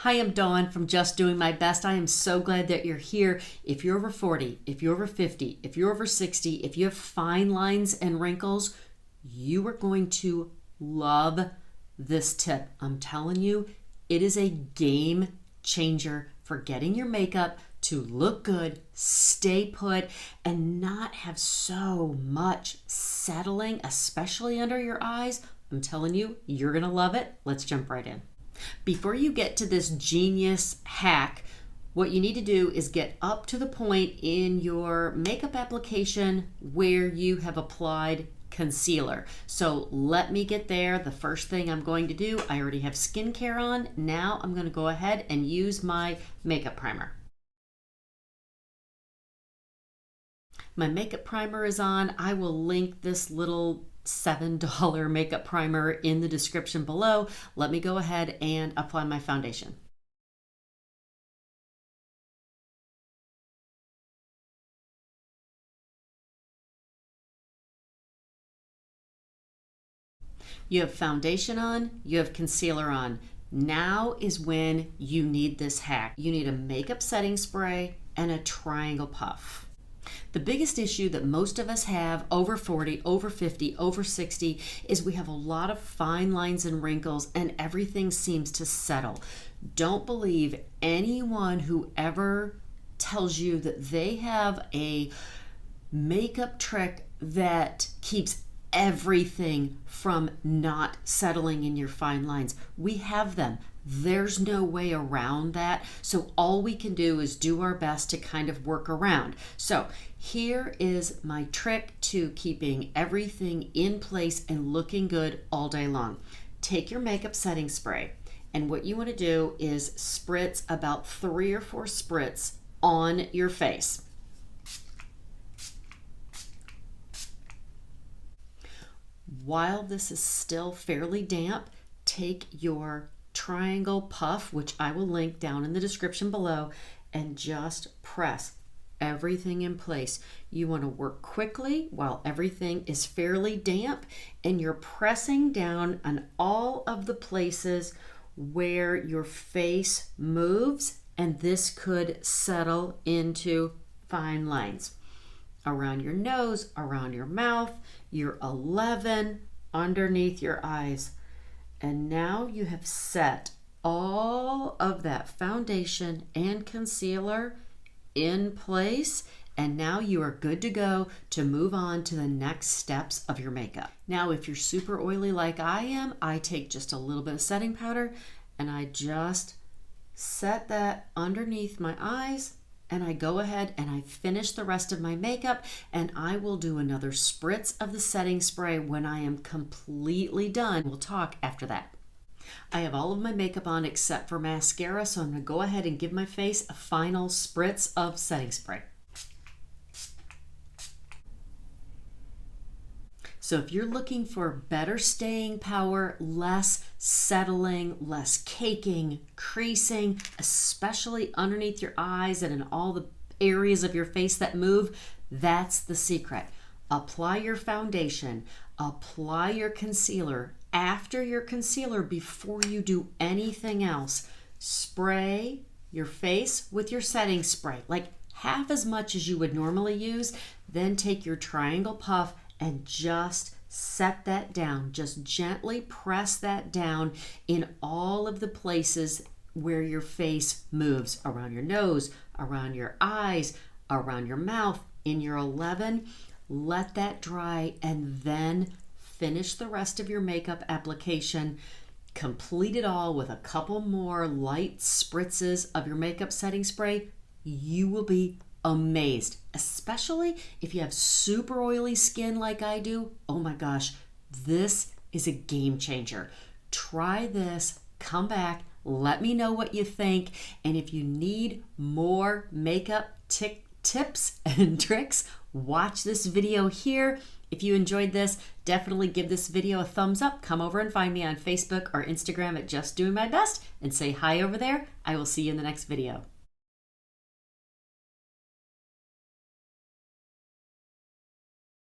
Hi, I'm Dawn from Just Doing My Best. I am so glad that you're here. If you're over 40, if you're over 50, if you're over 60, if you have fine lines and wrinkles, you are going to love this tip. I'm telling you, it is a game changer for getting your makeup to look good, stay put, and not have so much settling, especially under your eyes. I'm telling you, you're gonna love it. Let's jump right in. Before you get to this genius hack, what you need to do is get up to the point in your makeup application where you have applied concealer. So let me get there. The first thing I'm going to do, I already have skincare on. Now I'm going to go ahead and use my makeup primer. My makeup primer is on. I will link this little $7 makeup primer in the description below. Let me go ahead and apply my foundation. You have foundation on, you have concealer on. Now is when you need this hack. You need a makeup setting spray and a triangle puff. The biggest issue that most of us have over 40, over 50, over 60 is we have a lot of fine lines and wrinkles and everything seems to settle. Don't believe anyone who ever tells you that they have a makeup trick that keeps everything from not settling in your fine lines. We have them. There's no way around that. So all we can do is do our best to kind of work around. So here is my trick to keeping everything in place and looking good all day long. Take your makeup setting spray, and what you want to do is spritz about 3 or 4 spritz on your face. While this is still fairly damp, take your triangle puff, which I will link down in the description below, and just press everything in place. You want to work quickly while everything is fairly damp, and you're pressing down on all of the places where your face moves, and this could settle into fine lines. Around your nose, around your mouth, your 11, underneath your eyes. And now you have set all of that foundation and concealer in place, and now you are good to go to move on to the next steps of your makeup. Now, if you're super oily like I am, I take just a little bit of setting powder and I just set that underneath my eyes, and I go ahead and I finish the rest of my makeup, and I will do another spritz of the setting spray when I am completely done. We'll talk after that. I have all of my makeup on except for mascara, so I'm going to go ahead and give my face a final spritz of setting spray. So if you're looking for better staying power, less settling, less caking, creasing, especially underneath your eyes and in all the areas of your face that move, that's the secret. Apply your foundation, apply your concealer. After your concealer, before you do anything else, spray your face with your setting spray, like half as much as you would normally use. Then take your triangle puff and just set that down. Just gently press that down in all of the places where your face moves, around your nose, around your eyes, around your mouth, in your 11. Let that dry and then finish the rest of your makeup application. Complete it all with a couple more light spritzes of your makeup setting spray. You will be amazed, especially if you have super oily skin like I do. Oh my gosh, this is a game changer. Try this, come back, let me know what you think, and if you need more makeup tips and tricks, watch this video here. If you enjoyed this, definitely give this video a thumbs up. Come over and find me on Facebook or Instagram at Just Doing My Best and say hi over there. I will see you in the next video.